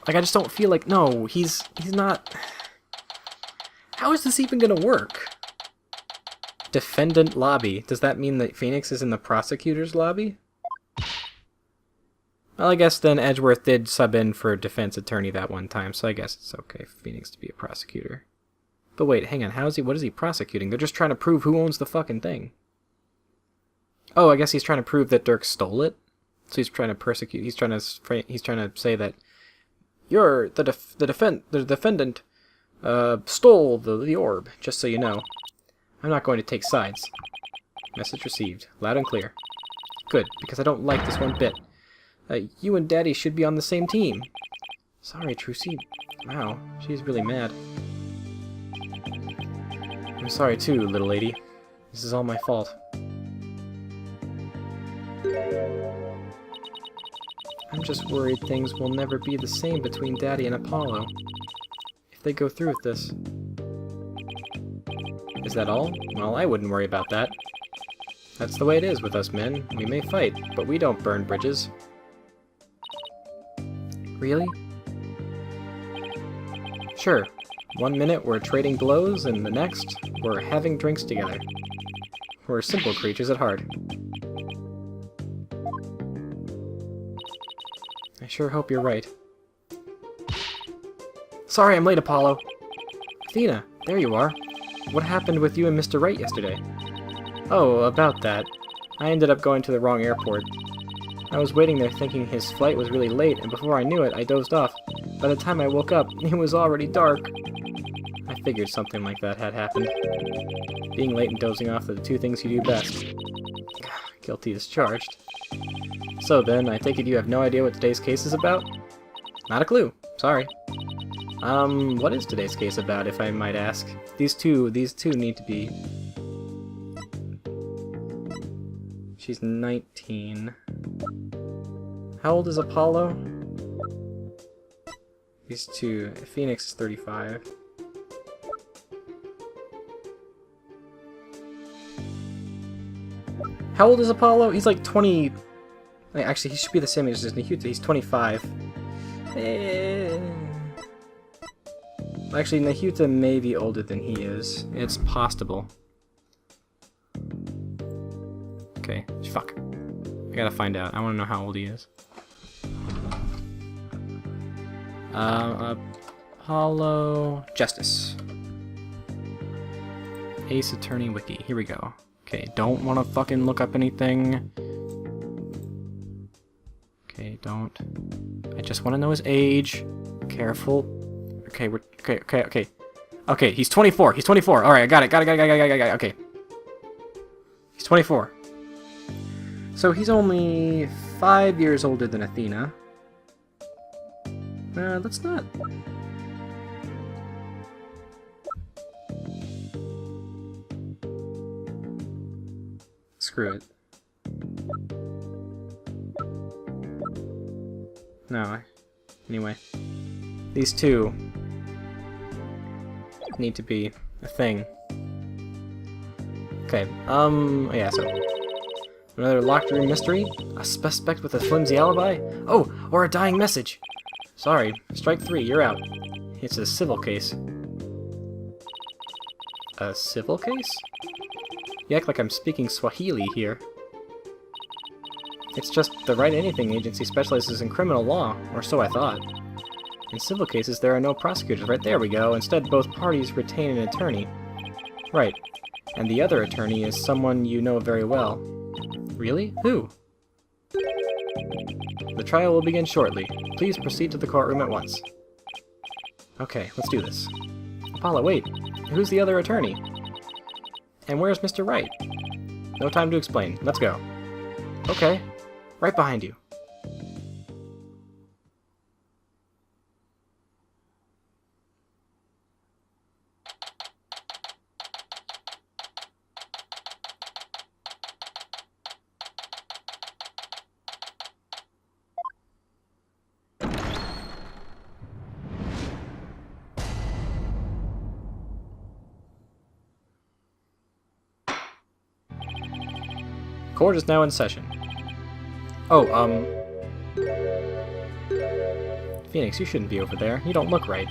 Like, I just don't feel like... No, he's not... How is this even gonna work? Defendant lobby. Does that mean that Phoenix is in the prosecutor's lobby? Well, I guess then Edgeworth did sub in for defense attorney that one time, so I guess it's okay for Phoenix to be a prosecutor. But wait, hang on, what is he prosecuting? They're just trying to prove who owns the fucking thing. Oh, I guess he's trying to prove that Dirk stole it? So he's trying to persecute, he's trying to say that you're the defendant stole the orb, just so you know. I'm not going to take sides. Message received. Loud and clear. Good, because I don't like this one bit. You and Daddy should be on the same team. Sorry, Trucy. Wow, she's really mad. I'm sorry too, little lady. This is all my fault. I'm just worried things will never be the same between Daddy and Apollo. If they go through with this. Is that all? Well, I wouldn't worry about that. That's the way it is with us men. We may fight, but we don't burn bridges. Really? Sure. 1 minute we're trading blows, and the next, we're having drinks together. We're simple creatures at heart. I sure hope you're right. Sorry I'm late, Apollo. Athena, there you are. What happened with you and Mr. Wright yesterday? Oh, about that. I ended up going to the wrong airport. I was waiting there thinking his flight was really late, and before I knew it, I dozed off. By the time I woke up, it was already dark. I figured something like that had happened. Being late and dozing off are the two things you do best. Guilty as charged. So then, I take it you have no idea what today's case is about? Not a clue. Sorry. What is today's case about, if I might ask? These two need to be... She's 19. How old is Apollo? These two. Phoenix is 35. How old is Apollo? He's like 20... Actually, he should be the same age as Nahuta. He's 25. Actually, Nahuta may be older than he is. It's possible. Okay, fuck. I gotta find out. I wanna know how old he is. Apollo... Justice. Ace Attorney Wiki. Here we go. Okay, don't wanna fucking look up anything. Okay, don't. I just wanna know his age. Careful. Okay, okay. Okay, he's 24. He's 24. Alright, I got it. Okay. He's 24. So he's only 5 years older than Athena. Let's not... Screw it. No. Anyway. These two need to be a thing. Okay, yeah, so... Another locked room mystery? A suspect with a flimsy alibi? Oh, or a dying message! Sorry, strike 3, you're out. It's a civil case. A civil case? You act like I'm speaking Swahili here. It's just the Right Anything Agency specializes in criminal law, or so I thought. In civil cases, there are no prosecutors. Right, there we go. Instead, both parties retain an attorney. Right. And the other attorney is someone you know very well. Really? Who? The trial will begin shortly. Please proceed to the courtroom at once. Okay, let's do this. Apollo, wait. Who's the other attorney? And where's Mr. Wright? No time to explain. Let's go. Okay. Right behind you. Court is now in session. Oh, Phoenix, you shouldn't be over there. You don't look right.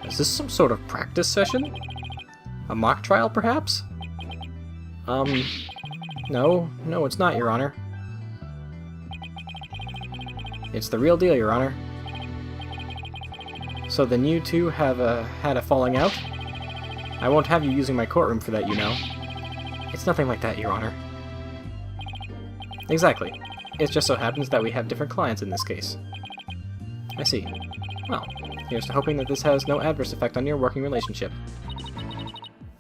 Is this some sort of practice session? A mock trial, perhaps? No, it's not, Your Honor. It's the real deal, Your Honor. So then you two have had a falling out? I won't have you using my courtroom for that, you know. It's nothing like that, Your Honor. Exactly. It just so happens that we have different clients in this case. I see. Well, here's to hoping that this has no adverse effect on your working relationship.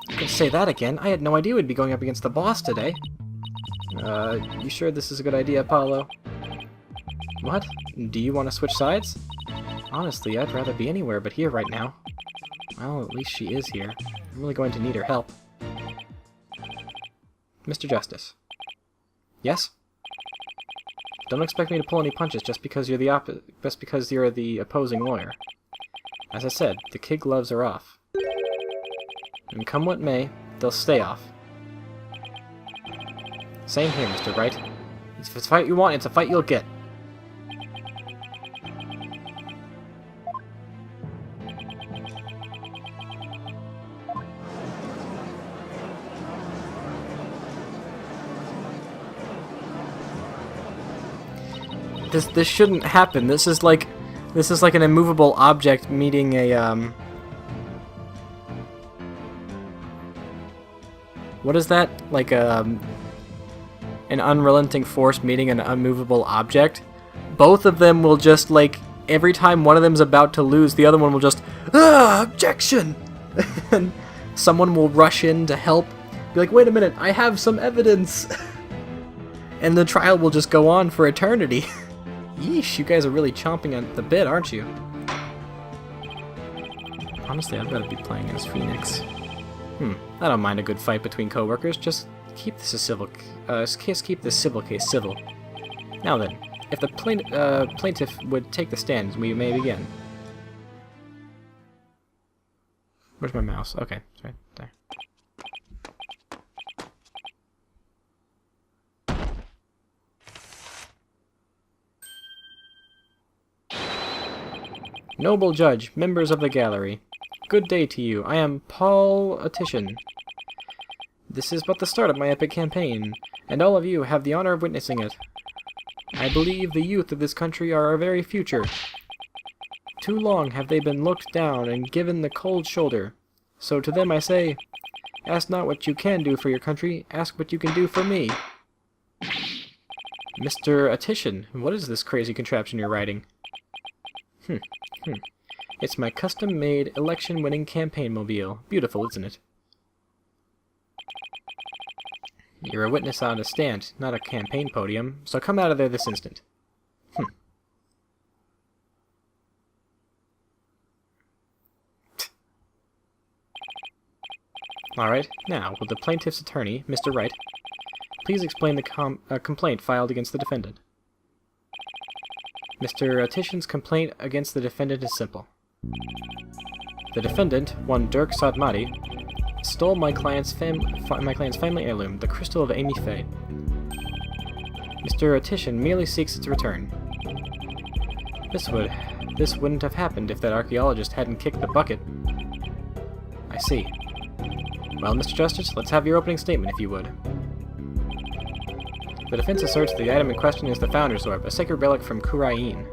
You can say that again? I had no idea we'd be going up against the boss today. You sure this is a good idea, Apollo? What? Do you want to switch sides? Honestly, I'd rather be anywhere but here right now. Well, at least she is here. I'm really going to need her help. Mr. Justice. Yes? Don't expect me to pull any punches just because you're the opposing lawyer. As I said, the kid gloves are off. And come what may, they'll stay off. Same here, Mr. Wright. If it's a fight you want, it's a fight you'll get. This shouldn't happen. This is like an immovable object meeting a what is that? Like an unrelenting force meeting an unmovable object. Both of them will just, like, every time one of them's about to lose, the other one will just objection. And someone will rush in to help. Be like, wait a minute, I have some evidence. And the trial will just go on for eternity. Yeesh, you guys are really chomping at the bit, aren't you? Honestly, I'd rather be playing as Phoenix. I don't mind a good fight between co-workers. Just keep this keep this civil case civil. Now then, if the plaintiff would take the stand, we may begin. Where's my mouse? Okay, it's right there. Noble Judge, members of the gallery, good day to you. I am politician. This is but the start of my epic campaign, and all of you have the honor of witnessing it. I believe the youth of this country are our very future. Too long have they been looked down and given the cold shoulder. So to them I say, ask not what you can do for your country, ask what you can do for me. Mr. Attition, what is this crazy contraption you're writing? It's my custom-made, election-winning campaign mobile. Beautiful, isn't it? You're a witness on a stand, not a campaign podium, so come out of there this instant. Alright, now, will the plaintiff's attorney, Mr. Wright, please explain the complaint filed against the defendant? Mr. Attition's complaint against the defendant is simple. The defendant, one Dirk Sadmati, stole my client's family heirloom, the crystal of Amy Faye. Mr. Attition merely seeks its return. This wouldn't have happened if that archaeologist hadn't kicked the bucket. I see. Well, Mr. Justice, let's have your opening statement, if you would. The defense asserts the item in question is the Founder's Orb, a sacred relic from Kurain.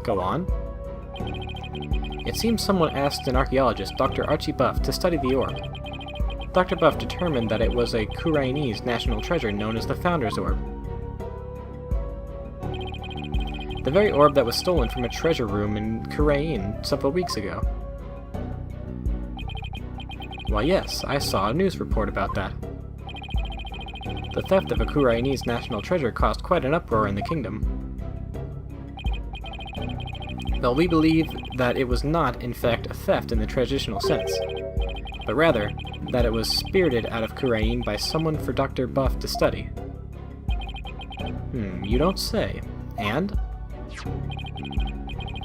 Go on. It seems someone asked an archaeologist, Dr. Archie Buff, to study the orb. Dr. Buff determined that it was a Kurainese national treasure known as the Founder's Orb. The very orb that was stolen from a treasure room in Kurain several weeks ago. Why yes, I saw a news report about that. The theft of a Kurainese national treasure caused quite an uproar in the kingdom. Well, we believe that it was not, in fact, a theft in the traditional sense, but rather that it was spirited out of Kurain by someone for Dr. Buff to study. You don't say. And?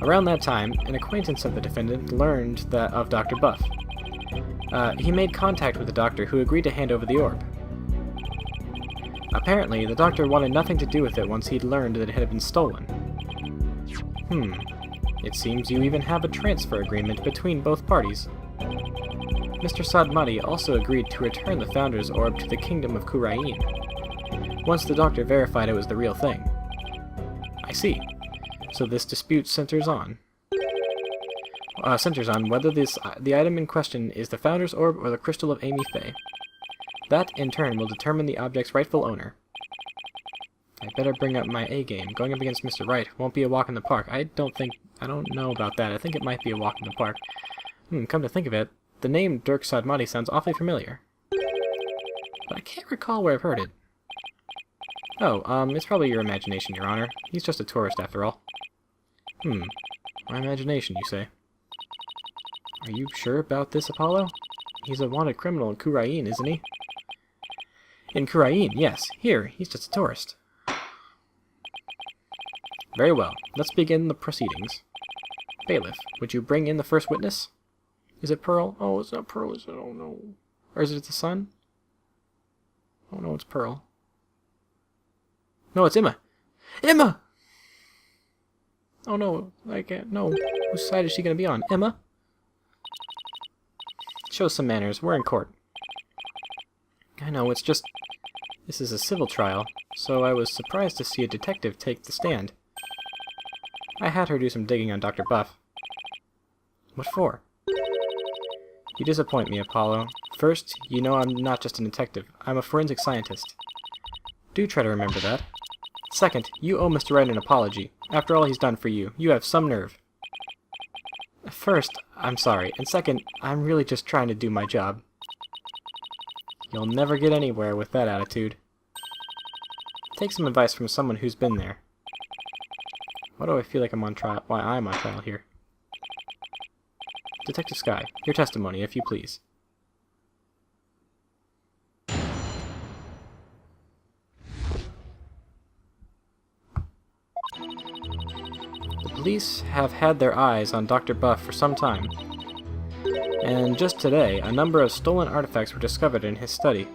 Around that time, an acquaintance of the defendant learned that of Dr. Buff. He made contact with the doctor, who agreed to hand over the orb. Apparently, the doctor wanted nothing to do with it once he'd learned that it had been stolen. It seems you even have a transfer agreement between both parties. Mr. Sadmati also agreed to return the Founder's Orb to the Kingdom of Kurain, once the doctor verified it was the real thing. I see. So this dispute centers on whether the item in question is the Founder's Orb or the Crystal of Amy Faye. That, in turn, will determine the object's rightful owner. I better bring up my A game. Going up against Mr. Wright won't be a walk in the park. I don't know about that. I think it might be a walk in the park. Come to think of it, the name Dirk Sadmati sounds awfully familiar. But I can't recall where I've heard it. Oh, it's probably your imagination, Your Honor. He's just a tourist, after all. My imagination, you say? Are you sure about this, Apollo? He's a wanted criminal in Kurain, isn't he? In Kurain, yes. Here, he's just a tourist. Very well. Let's begin the proceedings. Bailiff, would you bring in the first witness? Is it Pearl? Oh, it's not Pearl, is it? Oh, no. Or is it the sun? Oh, no, it's Pearl. No, it's Emma! Emma! Oh, no. I can't. No. Whose side is she going to be on? Emma? Show some manners. We're in court. I know, it's just... This is a civil trial, so I was surprised to see a detective take the stand. I had her do some digging on Dr. Buff. What for? You disappoint me, Apollo. First, you know I'm not just a detective. I'm a forensic scientist. Do try to remember that. Second, you owe Mr. Wright an apology. After all he's done for you, you have some nerve. First, I'm sorry, and second, I'm really just trying to do my job. You'll never get anywhere with that attitude. Take some advice from someone who's been there. Why do I feel like I'm on trial? Why I'm on trial here? Detective Sky, your testimony, if you please. The police have had their eyes on Dr. Buff for some time, and just today, a number of stolen artifacts were discovered in his study.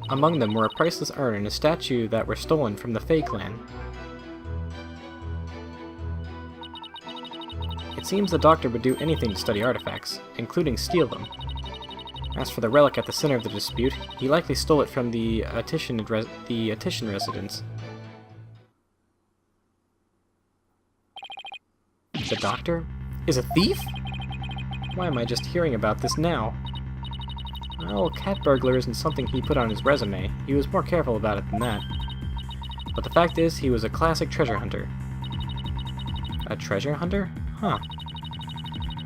Among them were a priceless urn and a statue that were stolen from the Fae clan. It seems the doctor would do anything to study artifacts, including steal them. As for the relic at the center of the dispute, he likely stole it from the Attition residence. The doctor is a thief? Why am I just hearing about this now? Well, cat burglar isn't something he put on his resume. He was more careful about it than that. But the fact is, he was a classic treasure hunter. A treasure hunter? Huh.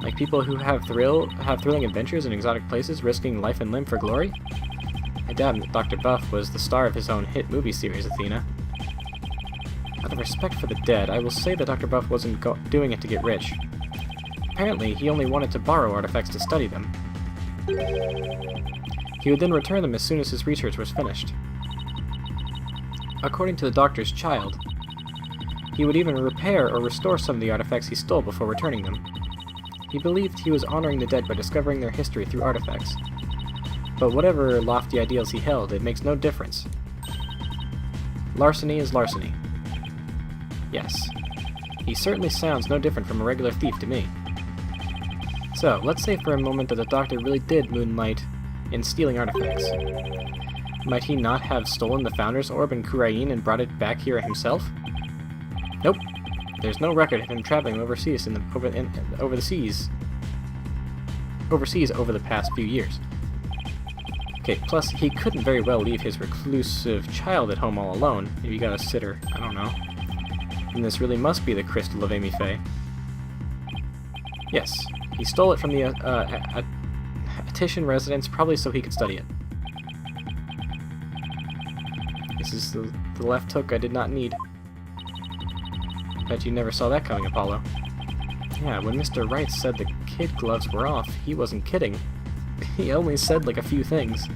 Like people who have thrilling adventures in exotic places, risking life and limb for glory? I doubt that Dr. Buff was the star of his own hit movie series, Athena. Out of respect for the dead, I will say that Dr. Buff wasn't doing it to get rich. Apparently, he only wanted to borrow artifacts to study them. He would then return them as soon as his research was finished. According to the doctor's child, he would even repair or restore some of the artifacts he stole before returning them. He believed he was honoring the dead by discovering their history through artifacts. But whatever lofty ideals he held, it makes no difference. Larceny is larceny. Yes, he certainly sounds no different from a regular thief to me. So, let's say for a moment that the doctor really did moonlight in stealing artifacts. Might he not have stolen the Founder's Orb in Kurain and brought it back here himself? Nope. There's no record of him traveling overseas overseas over the past few years. Okay, plus he couldn't very well leave his reclusive child at home all alone. Maybe he got a sitter, I don't know. And this really must be the Crystal of Amy Faye. Yes, he stole it from the Attition residence, probably so he could study it. This is the left hook I did not need. Bet you never saw that coming, Apollo. Yeah, when Mr. Wright said the kid gloves were off, he wasn't kidding. He only said like a few things.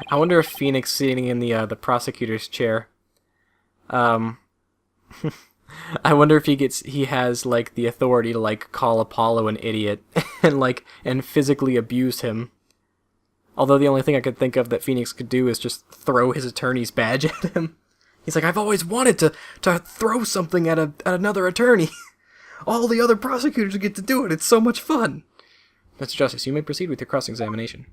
I wonder if Phoenix sitting in the prosecutor's chair I wonder if he has like the authority to like call Apollo an idiot and physically abuse him. Although the only thing I could think of that Phoenix could do is just throw his attorney's badge at him. He's like, I've always wanted to throw something at another attorney. All the other prosecutors get to do it. It's so much fun. Mr. Justice, you may proceed with your cross-examination.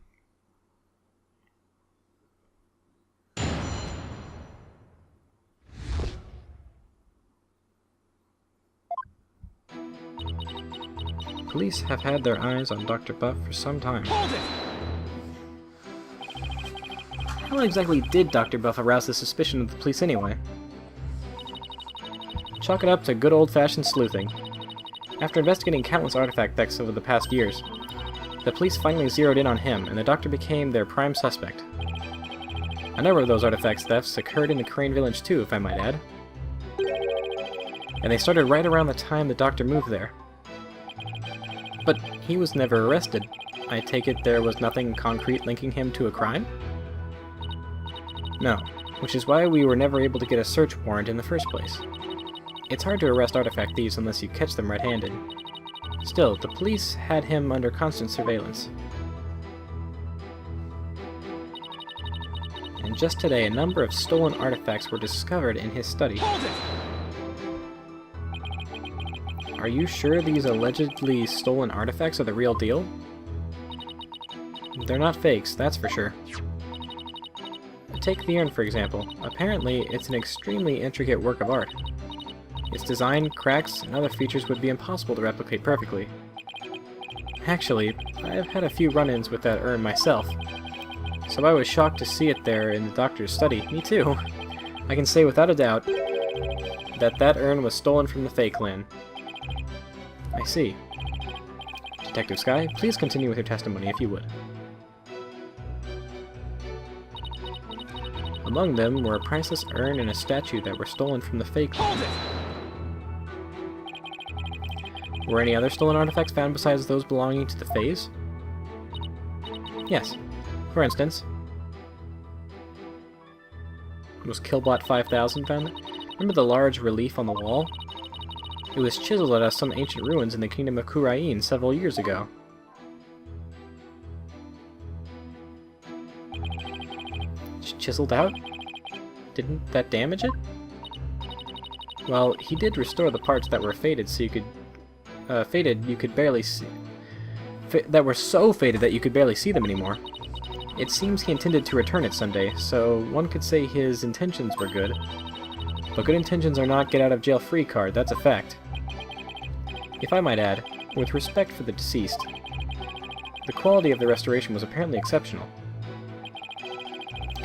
Police have had their eyes on Dr. Buff for some time. Hold it! How exactly did Dr. Buff arouse the suspicion of the police anyway? Chalk it up to good old-fashioned sleuthing. After investigating countless artifact thefts over the past years, the police finally zeroed in on him, and the doctor became their prime suspect. A number of those artifact thefts occurred in the Crane Village too, if I might add. And they started right around the time the doctor moved there. But he was never arrested. I take it there was nothing concrete linking him to a crime? No, which is why we were never able to get a search warrant in the first place. It's hard to arrest artifact thieves unless you catch them red-handed. Still, the police had him under constant surveillance. And just today, a number of stolen artifacts were discovered in his study. Hold it! Are you sure these allegedly stolen artifacts are the real deal? They're not fakes, that's for sure. Take the urn, for example. Apparently, it's an extremely intricate work of art. Its design, cracks, and other features would be impossible to replicate perfectly. Actually, I've had a few run-ins with that urn myself, so I was shocked to see it there in the doctor's study. Me too. I can say without a doubt that that urn was stolen from the Fae Clan. I see. Detective Sky, please continue with your testimony if you would. Among them were a priceless urn and a statue that were stolen from the Fae Clan. Were any other stolen artifacts found besides those belonging to the Faes? Yes. For instance, was Killbot 5000 found? Remember the large relief on the wall? It was chiseled out of some ancient ruins in the kingdom of Kurain several years ago. Chiseled out? Didn't that damage it? Well, he did restore the parts that were faded so you could... you could barely see... that were so faded that you could barely see them anymore. It seems he intended to return it someday, so one could say his intentions were good. But good intentions are not get-out-of-jail-free card, that's a fact. If I might add, with respect for the deceased, the quality of the restoration was apparently exceptional.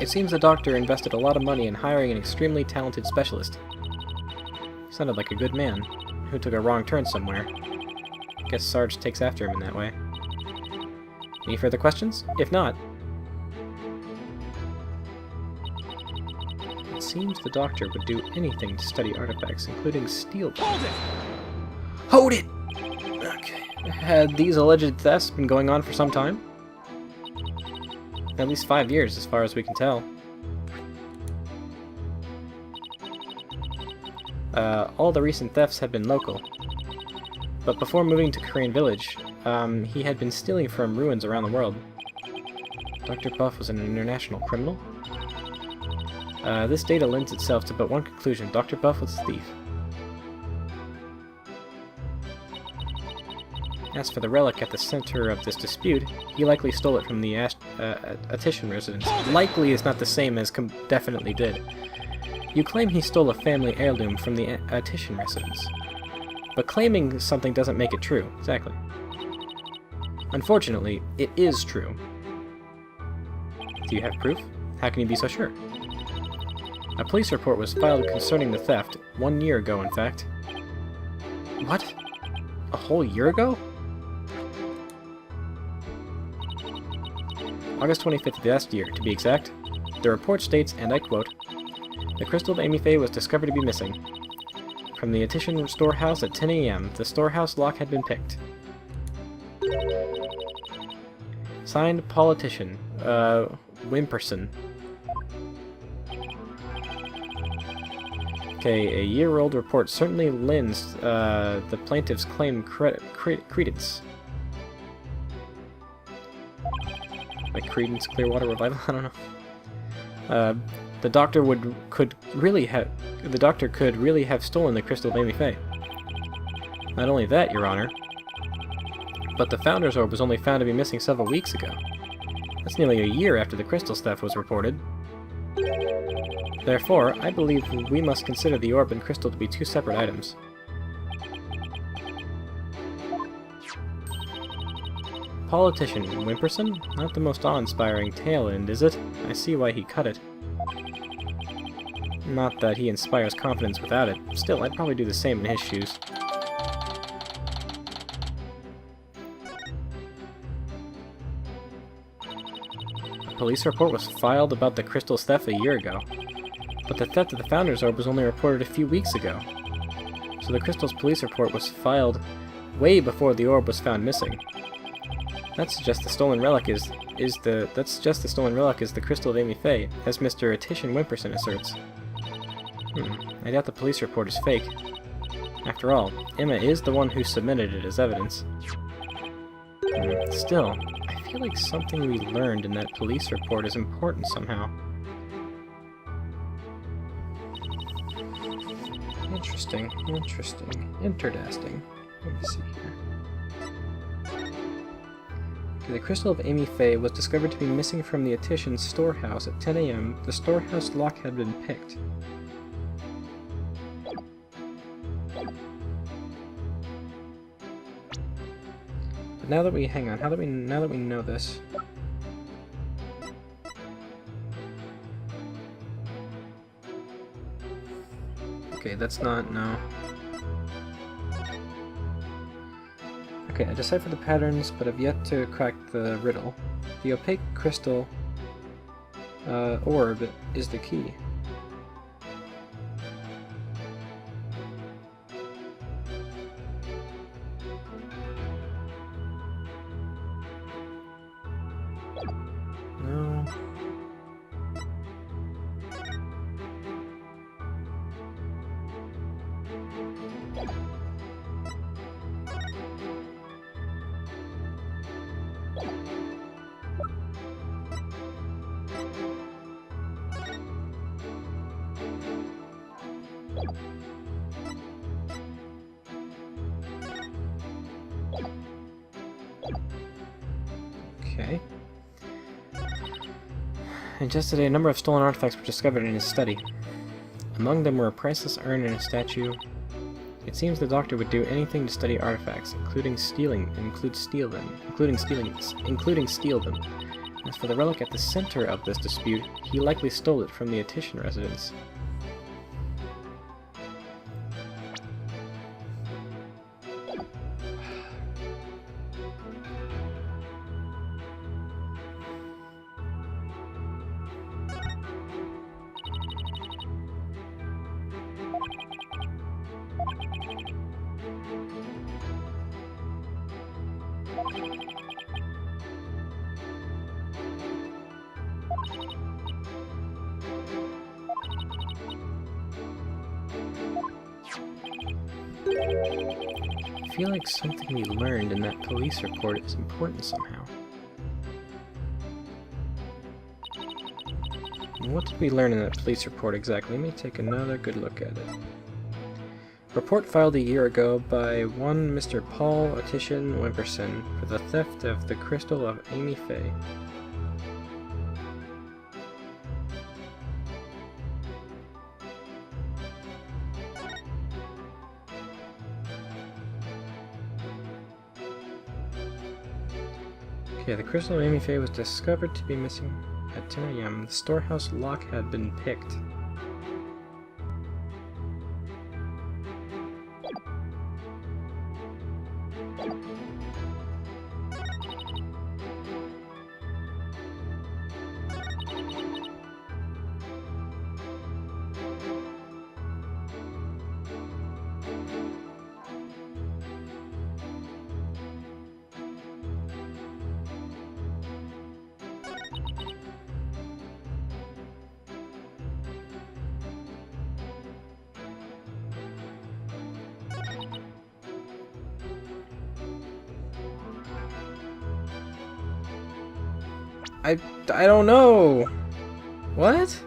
It seems the doctor invested a lot of money in hiring an extremely talented specialist. Sounded like a good man, who took a wrong turn somewhere. Guess Sarge takes after him in that way. Any further questions? If not... It seems the doctor would do anything to study artifacts, including steel. Hold it! Hold it! Okay. Had these alleged thefts been going on for some time? At least 5 years, as far as we can tell. All the recent thefts have been local. But before moving to Crane Village, he had been stealing from ruins around the world. Dr. Buff was an international criminal? This data lends itself to but one conclusion. Dr. Buff was a thief. As for the relic at the center of this dispute, he likely stole it from the Attition residence. Likely is not the same as definitely did. You claim he stole a family heirloom from the Attition residence. But claiming something doesn't make it true, exactly. Unfortunately, it is true. Do you have proof? How can you be so sure? A police report was filed concerning the theft 1 year ago, in fact. What? A whole year ago? August 25th of last year, to be exact. The report states, and I quote, "The crystal of Amy Faye was discovered to be missing. From the Attition storehouse at 10 a.m., the storehouse lock had been picked." Signed, Politician, Wimperson. Okay, a year-old report certainly lends the plaintiff's claim credence. Like Credence Clearwater Revival? I don't know. The doctor could really have stolen the crystal of Amy Faye. Not only that, Your Honor, but the Founder's Orb was only found to be missing several weeks ago. That's nearly a year after the crystal theft was reported. Therefore, I believe we must consider the orb and crystal to be two separate items. Politician Wimperson? Not the most awe-inspiring tail end, is it? I see why he cut it. Not that he inspires confidence without it. Still, I'd probably do the same in his shoes. A police report was filed about the crystal's theft a year ago. But the theft of the Founder's Orb was only reported a few weeks ago. So the crystal's police report was filed way before the orb was found missing. That suggests the stolen relic is the crystal of Amy Faye, as Mr. Attition Wimperson asserts. I doubt the police report is fake. After all, Emma is the one who submitted it as evidence. Still, I feel like something we learned in that police report is important somehow. Interesting. Interesting. Let me see here. Okay, the crystal of Amy Faye was discovered to be missing from the Attition storehouse at 10 a.m. The storehouse lock had been picked. But now that we now that we know this. Okay, that's not, no. Okay, I deciphered the patterns, but have yet to crack the riddle. The opaque crystal orb is the key. No. Okay. And just today, a number of stolen artifacts were discovered in his study. Among them were a priceless urn and a statue. It seems the doctor would do anything to study artifacts, including steal them. As for the relic at the center of this dispute, he likely stole it from the Attition residence. I feel like something we learned in that police report is important somehow. What did we learn in that police report exactly? Let me take another good look at it. Report filed a year ago by one Mr. Paul Attition Wimperson for the theft of the crystal of Amy Faye. Okay, the crystal of Amy Faye was discovered to be missing at 10 a.m. The storehouse lock had been picked. I don't know. What?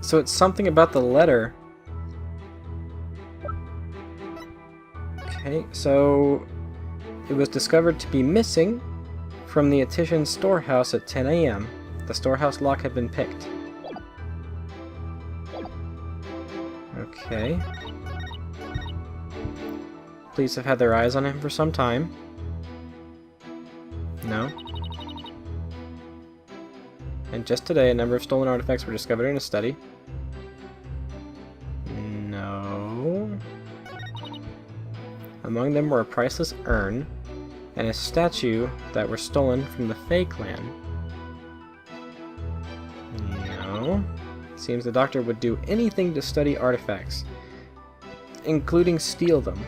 So it's something about the letter. Okay, so it was discovered to be missing from the Attition storehouse at 10 a.m. The storehouse lock had been picked. Okay. Police have had their eyes on him for some time. No. And just today, a number of stolen artifacts were discovered in a study. No. Among them were a priceless urn and a statue that were stolen from the Fae clan. No. Seems the doctor would do anything to study artifacts, including steal them.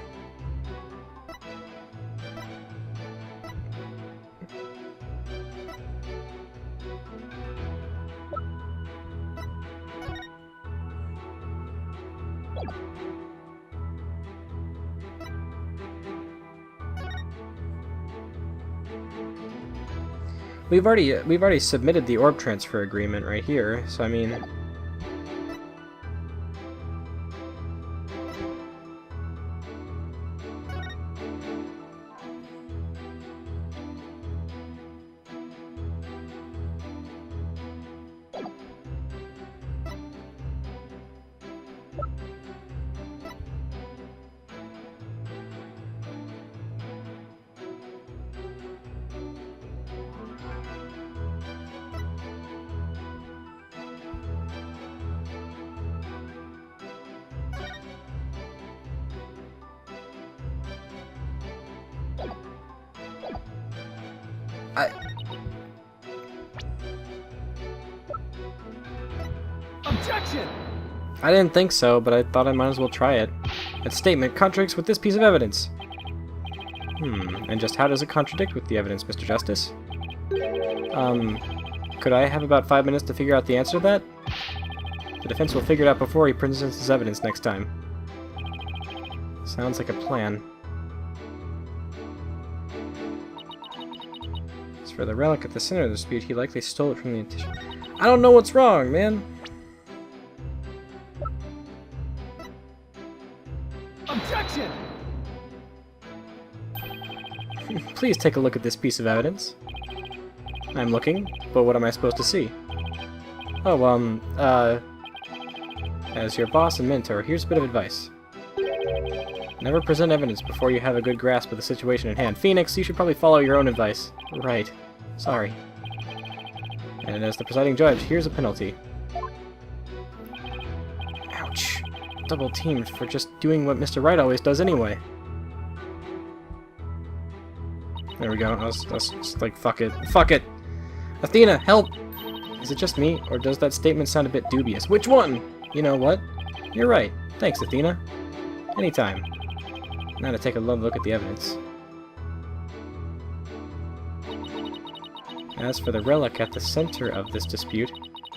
We've already submitted the orb transfer agreement right here, so I mean, Objection! I didn't think so, but I thought I might as well try it. That statement contradicts with this piece of evidence. And just how does it contradict with the evidence, Mr. Justice? Could I have about 5 minutes to figure out the answer to that? The defense will figure it out before he presents his evidence next time. Sounds like a plan. As for the relic at the center of the dispute, he likely stole it from the Attition. I don't know what's wrong, man! Objection! Please take a look at this piece of evidence. I'm looking, but what am I supposed to see? Oh, as your boss and mentor, here's a bit of advice. Never present evidence before you have a good grasp of the situation at hand. Phoenix, you should probably follow your own advice. Right. Sorry. And as the presiding judge, here's a penalty. Ouch. Double teamed for just doing what Mr. Right always does anyway. There we go. I was just like, fuck it. Fuck it! Athena, help! Is it just me, or does that statement sound a bit dubious? Which one? You know what? You're right. Thanks, Athena. Anytime. Now to take a look at the evidence. As for the relic at the center of this dispute,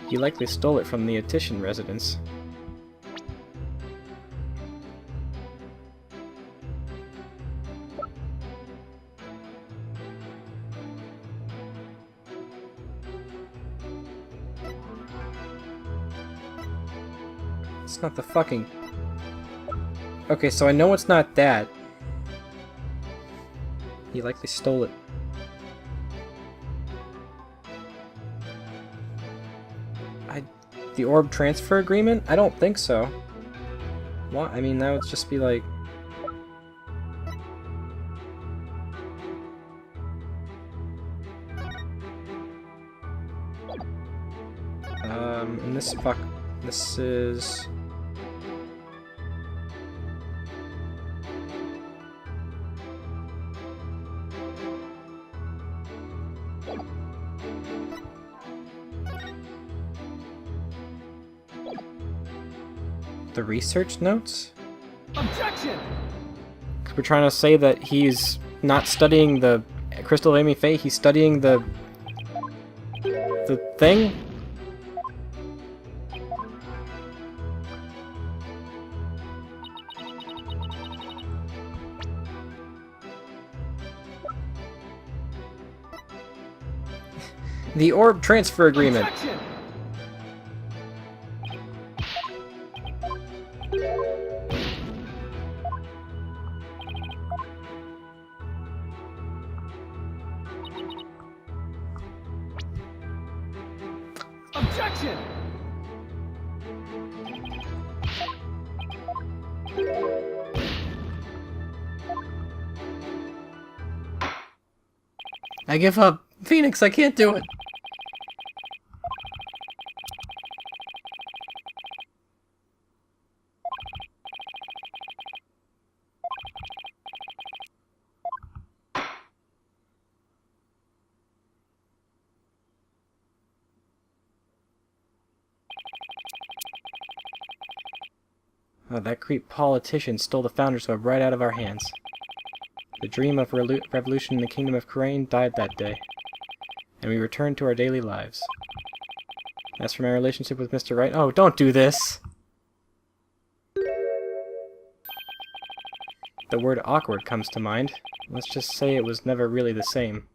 he likely stole it from the Attition residence. It's not the fucking... Okay, so I know it's not that. He likely stole it. The orb transfer agreement? I don't think so. What? I mean, that would just be like... and this is... The research notes? Objection! We're trying to say that he's not studying the Crystal of Amy Faye, he's studying the the thing? The orb transfer agreement. Objection! Objection! I give up. Phoenix, I can't do it. Oh, that creep politician stole the Founder's Web right out of our hands. The dream of revolution in the Kingdom of Khura'in died that day, and we returned to our daily lives. As for my relationship with Mr. Wright... Oh, don't do this! The word awkward comes to mind. Let's just say it was never really the same.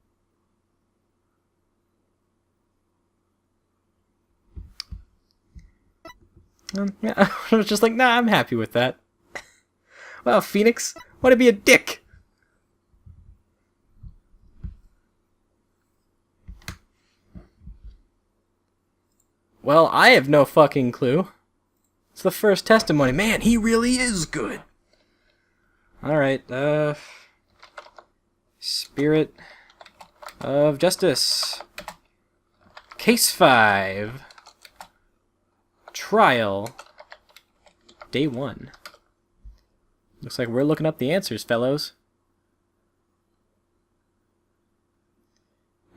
Yeah, I was just like, nah, I'm happy with that. Well, Phoenix, want to be a dick? Well, I have no fucking clue. It's the first testimony. Man, he really is good. Alright, Spirit of Justice. Case 5. Trial. Day 1. Looks like we're looking up the answers, fellows.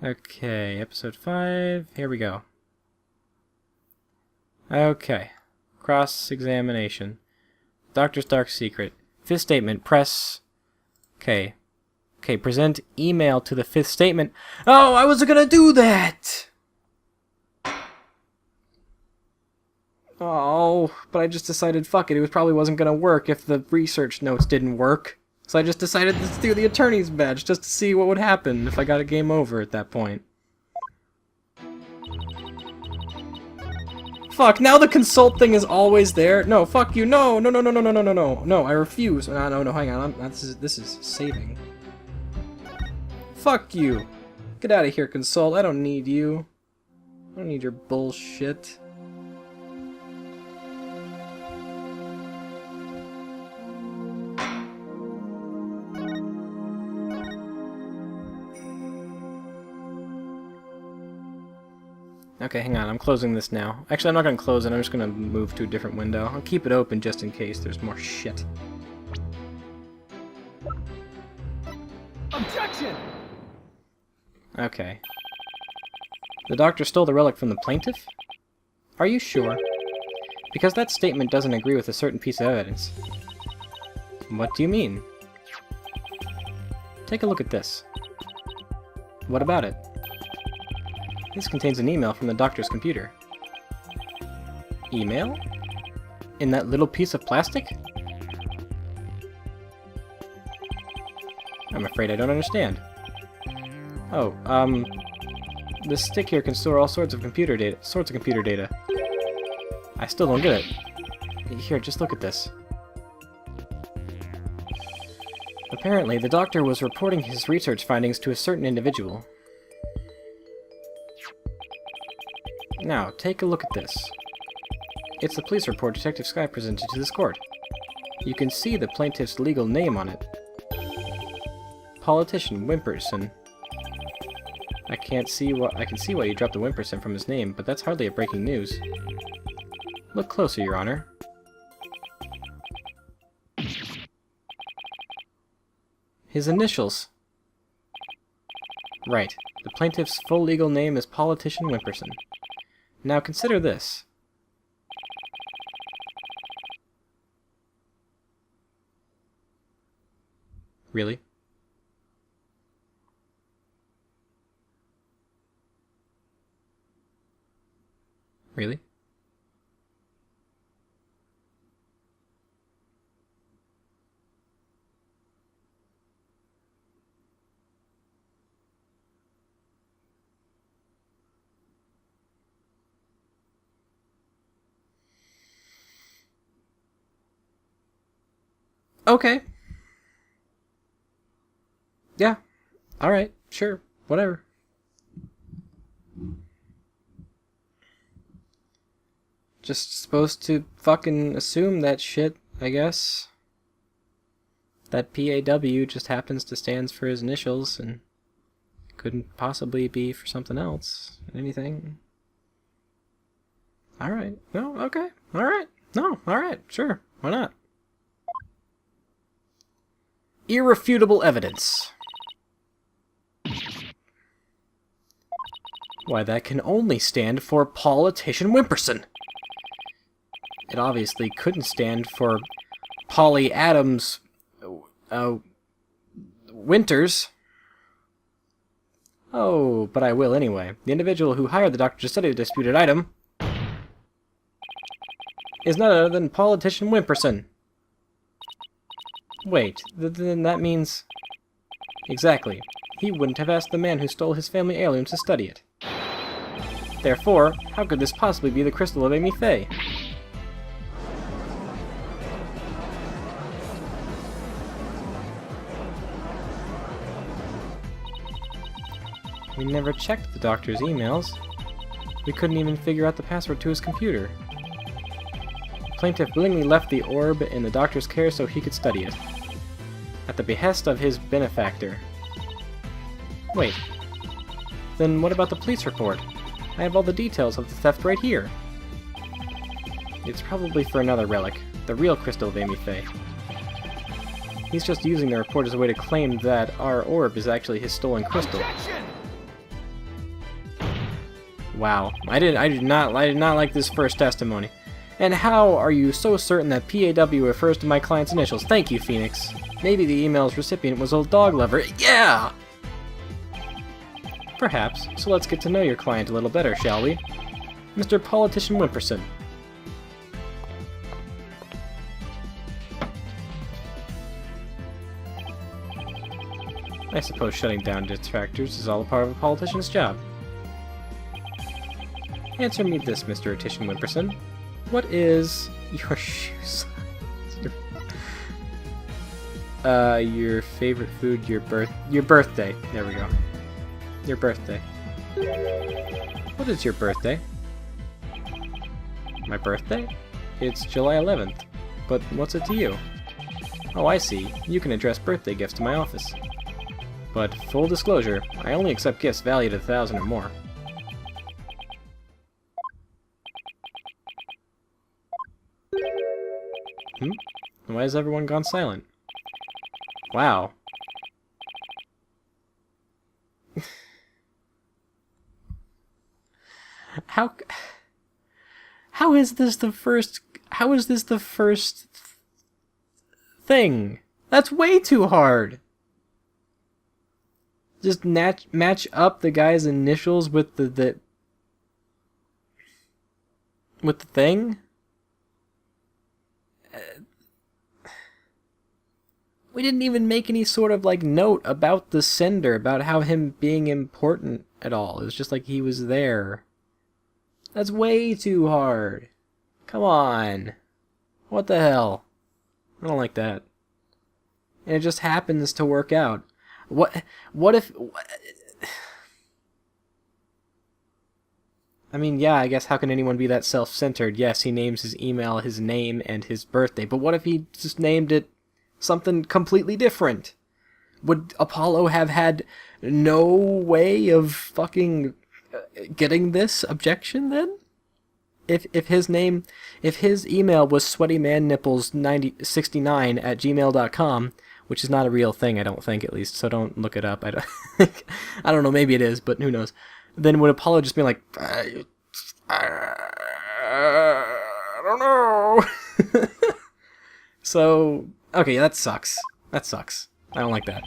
Okay, episode 5. Here we go. Okay. Cross-examination. Doctor's dark secret. Fifth statement. Press. Okay. Okay, present email to the fifth statement. Oh, I wasn't gonna do that! Oh, but I just decided, fuck it, probably wasn't gonna work if the research notes didn't work. So I just decided to do the attorney's badge just to see what would happen if I got a game over at that point. Fuck, now the consult thing is always there. No, fuck you, no, no, no, no, no, no, no, no, no, no, I refuse. No, no, no, hang on, this is saving. Fuck you. Get out of here, consult, I don't need you. I don't need your bullshit. Okay, hang on, I'm closing this now. Actually, I'm not gonna close it, I'm just gonna move to a different window. I'll keep it open just in case there's more shit. Objection! Okay. The doctor stole the relic from the plaintiff? Are you sure? Because that statement doesn't agree with a certain piece of evidence. What do you mean? Take a look at this. What about it? This contains an email from the doctor's computer. Email? In that little piece of plastic? I'm afraid I don't understand. Oh, this stick here can store all sorts of computer data. I still don't get it. Here, just look at this. Apparently, the doctor was reporting his research findings to a certain individual. Now, take a look at this. It's the police report Detective Sky presented to this court. You can see the plaintiff's legal name on it. Politician Wimperson. I can see why you dropped the Wimperson from his name, but that's hardly a breaking news. Look closer, Your Honor. His initials. Right. The plaintiff's full legal name is Politician Wimperson. Now consider this. Really? Really? Okay. Yeah. Alright. Sure. Whatever. Just supposed to fucking assume that shit, I guess. That PAW just happens to stand for his initials and couldn't possibly be for something else. Anything. Alright. No, okay. Alright. No, alright. Sure. Why not? Irrefutable evidence. Why, that can only stand for Politician Wimperson. It obviously couldn't stand for Polly Adams... Winters. Oh, but I will anyway. The individual who hired the doctor to study the disputed item is none other than Politician Wimperson. Wait, then that means... Exactly. He wouldn't have asked the man who stole his family heirloom to study it. Therefore, how could this possibly be the crystal of Amy Faye? We never checked the doctor's emails. We couldn't even figure out the password to his computer. Plaintiff willingly left the orb in the doctor's care so he could study it. At the behest of his benefactor. Wait. Then what about the police report? I have all the details of the theft right here. It's probably for another relic, the real crystal of Amy Faye. He's just using the report as a way to claim that our orb is actually his stolen crystal. Objection! Wow, I did not like this first testimony. And how are you so certain that PAW refers to my client's initials? Thank you, Phoenix. Maybe the email's recipient was old dog lover. Yeah! Perhaps. So let's get to know your client a little better, shall we? Mr. Politician Wimperson. I suppose shutting down detractors is all a part of a politician's job. Answer me this, Mr. Petition Wimperson. What is your shoe size? Your favorite food, your birthday. There we go. Your birthday. What is your birthday? My birthday? It's July 11th. But what's it to you? Oh, I see. You can address birthday gifts to my office. But, full disclosure, I only accept gifts valued at 1,000 or more. Why has everyone gone silent? Wow. How is this the first thing? That's way too hard. Just match up the guy's initials with the thing? We didn't even make any sort of like note about the sender, about how him being important at all. It was just like he was there. That's way too hard. Come on. What the hell? I don't like that. And it just happens to work out. What if... I mean, yeah, I guess how can anyone be that self-centered? Yes, he names his email, his name, and his birthday. But what if he just named it something completely different? Would Apollo have had no way of fucking getting this objection then? If his email was sweatymannipples69@gmail.com, which is not a real thing, I don't think, at least, so don't look it up. I don't know, maybe it is, but who knows. Then would Apollo just be like, I don't know. So, okay, that sucks. That sucks. I don't like that.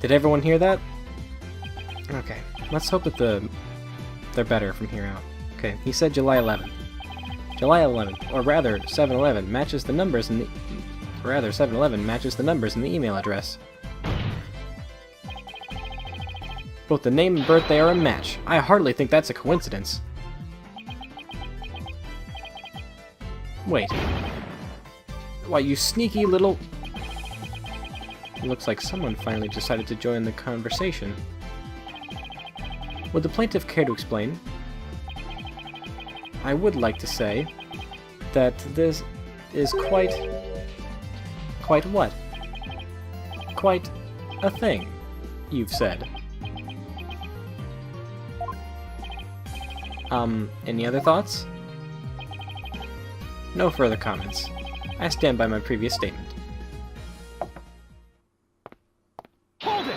Did everyone hear that? Okay, let's hope that they're better from here out. Okay, he said July 11th. July 11th, or rather, 7-11 matches the numbers in the... Rather, 7-11 matches the numbers in the email address. Both the name and birthday are a match. I hardly think that's a coincidence. Wait. Why, you sneaky little... It looks like someone finally decided to join the conversation. Would the plaintiff care to explain? I would like to say that this is quite what? Quite a thing, you've said. Any other thoughts? No further comments. I stand by my previous statement. Hold it!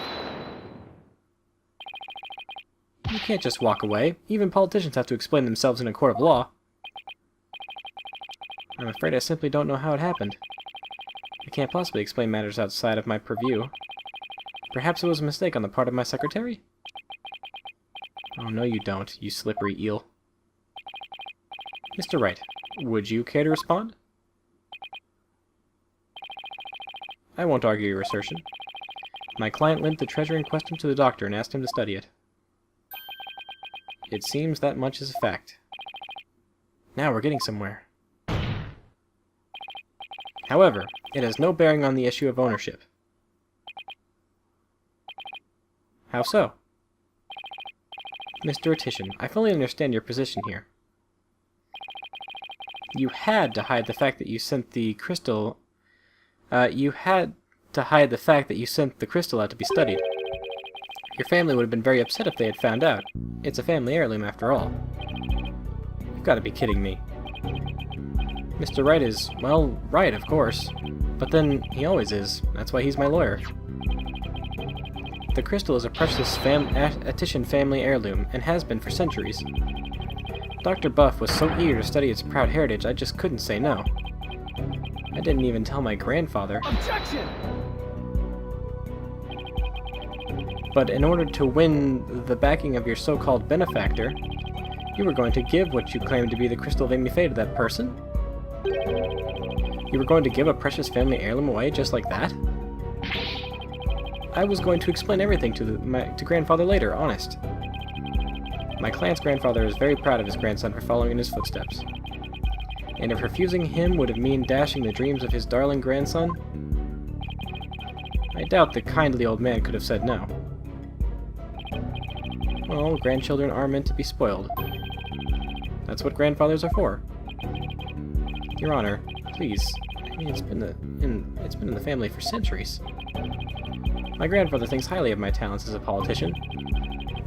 You can't just walk away. Even politicians have to explain themselves in a court of law. I'm afraid I simply don't know how it happened. I can't possibly explain matters outside of my purview. Perhaps it was a mistake on the part of my secretary? Oh, no you don't, you slippery eel. Mr. Wright, would you care to respond? I won't argue your assertion. My client lent the treasure in question to the doctor and asked him to study it. It seems that much is a fact. Now we're getting somewhere. However, it has no bearing on the issue of ownership. How so? Mr. Attition, I fully understand your position here. You had to hide the fact that you sent the crystal... you had to hide the fact that you sent the crystal out to be studied. Your family would have been very upset if they had found out. It's a family heirloom after all. You've got to be kidding me. Mr. Wright is, well, right, of course. But then, he always is. That's why he's my lawyer. The crystal is a precious Attition family heirloom, and has been for centuries. Dr. Buff was so eager to study its proud heritage, I just couldn't say no. I didn't even tell my grandfather. Objection! But in order to win the backing of your so-called benefactor, you were going to give what you claimed to be the crystal of fate to that person? You were going to give a precious family heirloom away just like that? I was going to explain everything to grandfather later, honest. My client's grandfather is very proud of his grandson for following in his footsteps. And if refusing him would have meant dashing the dreams of his darling grandson, I doubt the kindly old man could have said no. Well, grandchildren are meant to be spoiled. That's what grandfathers are for. Your Honor, please. I mean, it's been in the family for centuries. My grandfather thinks highly of my talents as a politician.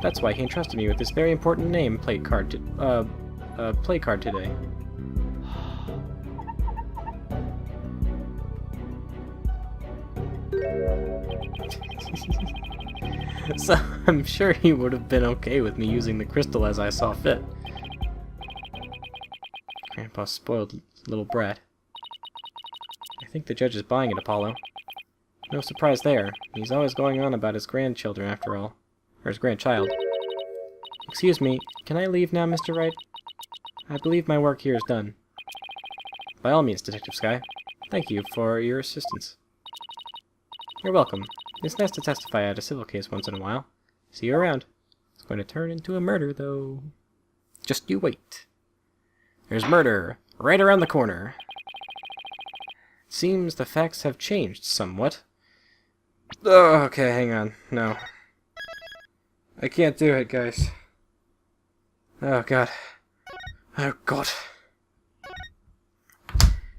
That's why he entrusted me with this very important name plate card today. So, I'm sure he would have been okay with me using the crystal as I saw fit. Grandpa's spoiled little brat. I think the judge is buying it, Apollo. No surprise there. He's always going on about his grandchildren, after all. Or his grandchild. Excuse me, can I leave now, Mr. Wright? I believe my work here is done. By all means, Detective Sky. Thank you for your assistance. You're welcome. It's nice to testify at a civil case once in a while. See you around. It's going to turn into a murder, though. Just you wait. There's murder right around the corner. Seems the facts have changed somewhat. Oh, okay, hang on. No. I can't do it, guys. Oh, God. Oh, God.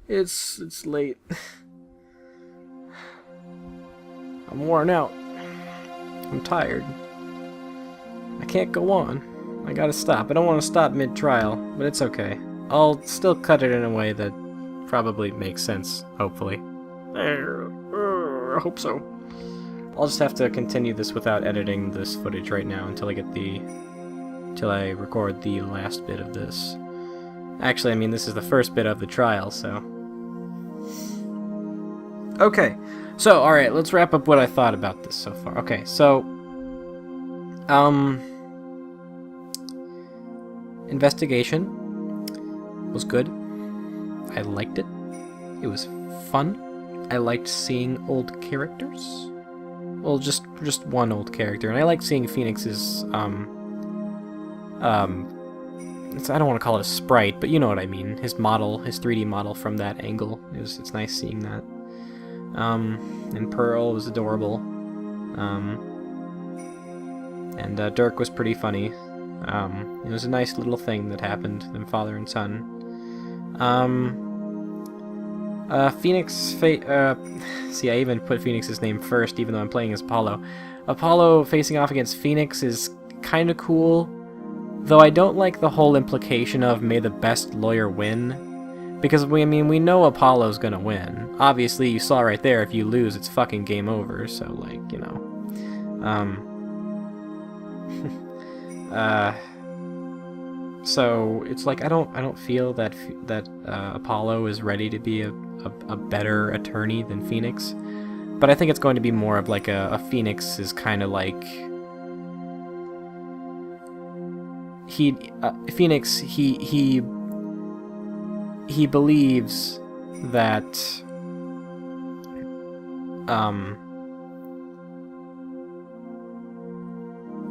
It's late. I'm worn out. I'm tired. I can't go on. I gotta stop. I don't want to stop mid-trial, but it's okay. I'll still cut it in a way that probably makes sense, hopefully. I hope so. I'll just have to continue this without editing this footage right now until I record the last bit of this. Actually, I mean, this is the first bit of the trial, so... Okay, so, alright, let's wrap up what I thought about this so far. Okay, so... Investigation was good. I liked it. It was fun. I liked seeing old characters. Well, just one old character, and I like seeing Phoenix's I don't want to call it a sprite, but you know what I mean. His model, his 3D model from that angle. It's nice seeing that. And Pearl was adorable. And Dirk was pretty funny. It was a nice little thing that happened, them father and son. Phoenix, see, I even put Phoenix's name first, even though I'm playing as Apollo. Apollo facing off against Phoenix is kind of cool, though I don't like the whole implication of may the best lawyer win, because we know Apollo's gonna win. Obviously, you saw right there, if you lose, it's fucking game over, so, like, you know. So it's like I don't feel that Apollo is ready to be a better attorney than Phoenix, but I think it's going to be more of like a Phoenix is kind of like Phoenix he believes that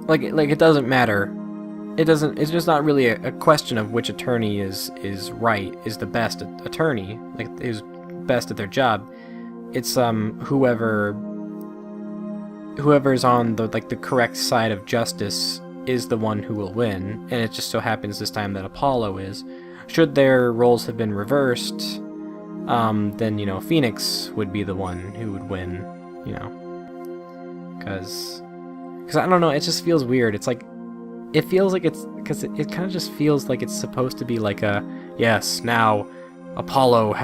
like it doesn't matter. It's just not really a question of which attorney is the best attorney, like is best at their job. It's whoever's on the correct side of justice is the one who will win, and it just so happens this time that Apollo is. Should their roles have been reversed, then, you know, Phoenix would be the one who would win, you know, because I don't know, it just feels weird. It's like, it feels like it's, because it kind of just feels like it's supposed to be like a, yes, now Apollo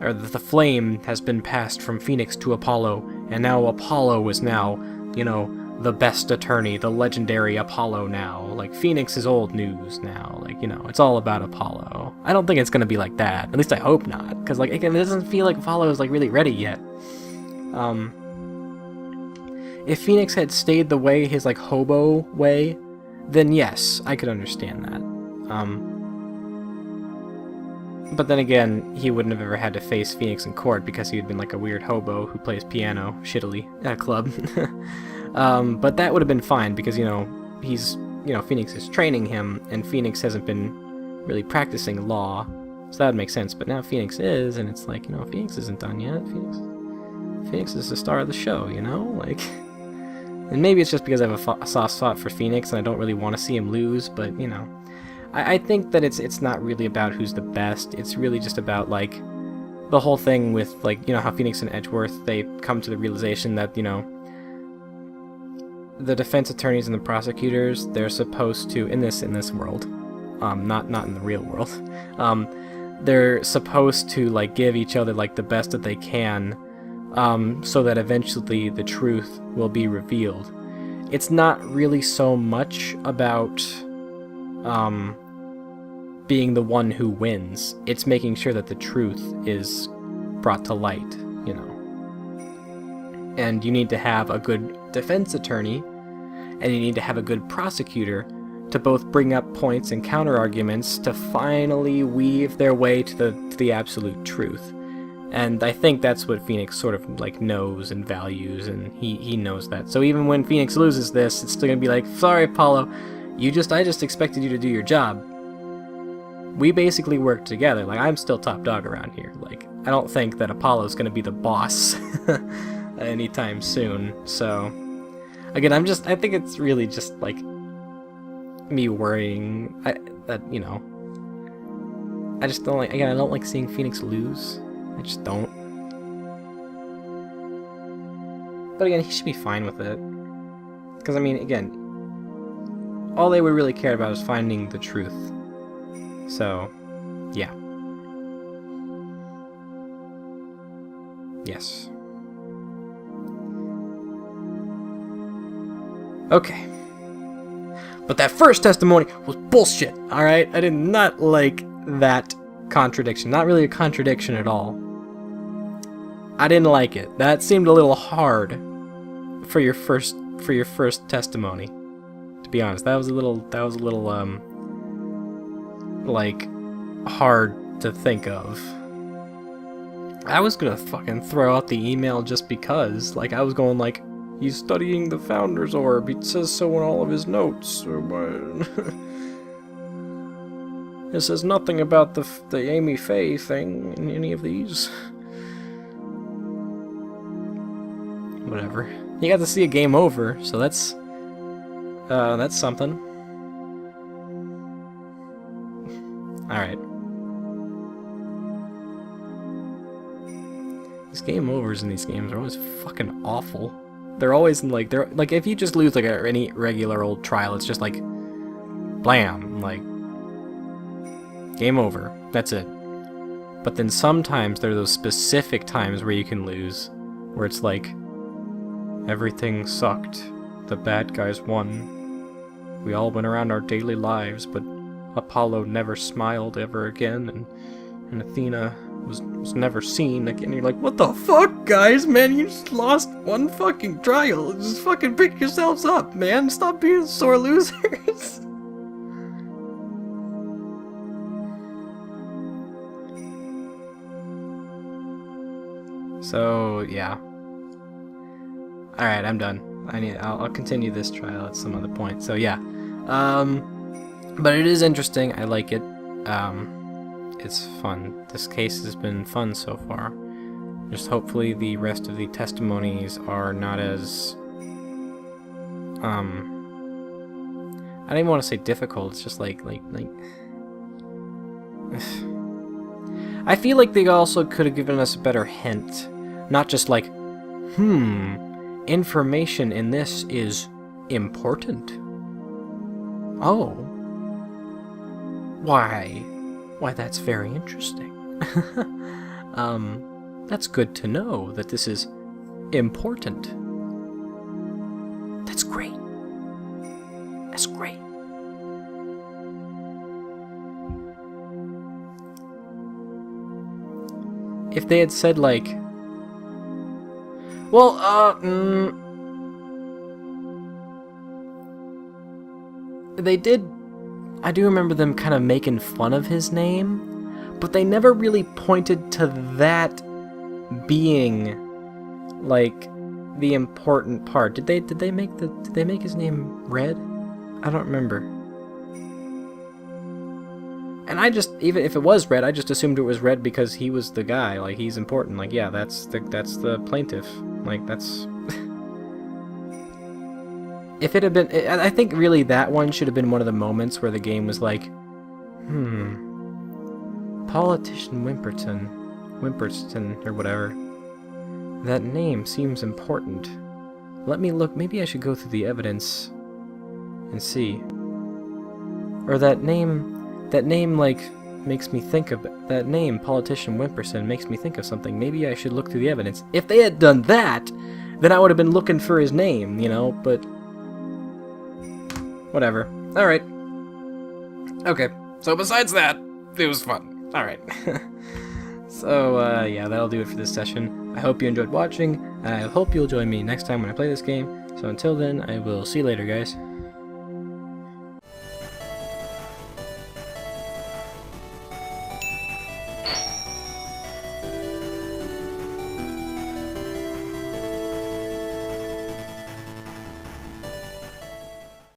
or the flame has been passed from Phoenix to Apollo, and now Apollo is now, you know, the best attorney, the legendary Apollo now. Like, Phoenix is old news now. Like, you know, it's all about Apollo. I don't think it's gonna be like that. At least I hope not. Because, like, again, it doesn't feel like Apollo is, like, really ready yet. If Phoenix had stayed the way, his, like, hobo way, then yes, I could understand that. But then again, he wouldn't have ever had to face Phoenix in court because he had been like a weird hobo who plays piano shittily at a club. But that would have been fine because, you know, Phoenix is training him, and Phoenix hasn't been really practicing law, so that would make sense. But now Phoenix is, and it's like, you know, Phoenix isn't done yet. Phoenix is the star of the show, you know? Like, and maybe it's just because I have a soft spot for Phoenix and I don't really want to see him lose, but, you know. I think that it's not really about who's the best. It's really just about, like, the whole thing with, like, you know, how Phoenix and Edgeworth, they come to the realization that, you know, the defense attorneys and the prosecutors, they're supposed to, in this world, not in the real world, they're supposed to, like, give each other, like, the best that they can, so that eventually the truth will be revealed. It's not really so much about being the one who wins. It's making sure that the truth is brought to light, you know. And you need to have a good defense attorney, and you need to have a good prosecutor to both bring up points and counter-arguments to finally weave their way to the absolute truth. And I think that's what Phoenix sort of, like, knows and values, and he knows that. So even when Phoenix loses this, it's still gonna be like, sorry, Apollo, I just expected you to do your job. We basically work together. Like, I'm still top dog around here. Like, I don't think that Apollo's gonna be the boss anytime soon. So, again, I think it's really just, like, me worrying that, you know, I just don't like, again, I don't like seeing Phoenix lose. I just don't. But again, he should be fine with it. Because, I mean, again, all they would really care about is finding the truth. So, yeah. Yes. Okay. But that first testimony was bullshit, alright? I did not like that contradiction. Not really a contradiction at all. I didn't like it. That seemed a little hard for your first testimony, to To be honest, that was a little, like, hard to think of. I was gonna fucking throw out the email just because. Like, I was going like, he's studying the Founder's Orb. He says so in all of his notes. It says nothing about the Amy Faye thing in any of these. Whatever. You got to see a game over, so that's something. Alright. These game overs in these games are always fucking awful. They're always in like, if you just lose like any regular old trial, it's just like, blam, like, game over. That's it. But then sometimes there are those specific times where you can lose, where it's like, everything sucked. The bad guys won. We all went around our daily lives, but Apollo never smiled ever again, and Athena was never seen again. You're like, what the fuck, guys, man? You just lost one fucking trial. Just fucking pick yourselves up, man. Stop being sore losers. So, yeah. Alright, I'm done. I'll continue this trial at some other point. So, yeah. But it is interesting. I like it. It's fun. This case has been fun so far. Just hopefully the rest of the testimonies are not as... I don't even want to say difficult. It's just like... I feel like they also could have given us a better hint. Not just like, information in this is important. Oh. Why, that's very interesting. That's good to know that this is important. That's great. That's great. If they had said, like, well, they did, I do remember them kind of making fun of his name, but they never really pointed to that being, like, the important part. Did they make his name Red? I don't remember. And I just, even if it was Red, I just assumed it was Red because he was the guy. Like, he's important. Like, yeah, that's the plaintiff. Like, that's... If it had been... I think really that one should have been one of the moments where the game was like, Politician Wimperston, or whatever. That name seems important. Let me look. Maybe I should go through the evidence and see. Or that name, like, makes me think of... That name, Politician Wimperson, makes me think of something. Maybe I should look through the evidence. If they had done that, then I would have been looking for his name, you know, but... Whatever. Alright. Okay. So besides that, it was fun. Alright. So, yeah, that'll do it for this session. I hope you enjoyed watching, and I hope you'll join me next time when I play this game. So until then, I will see you later, guys.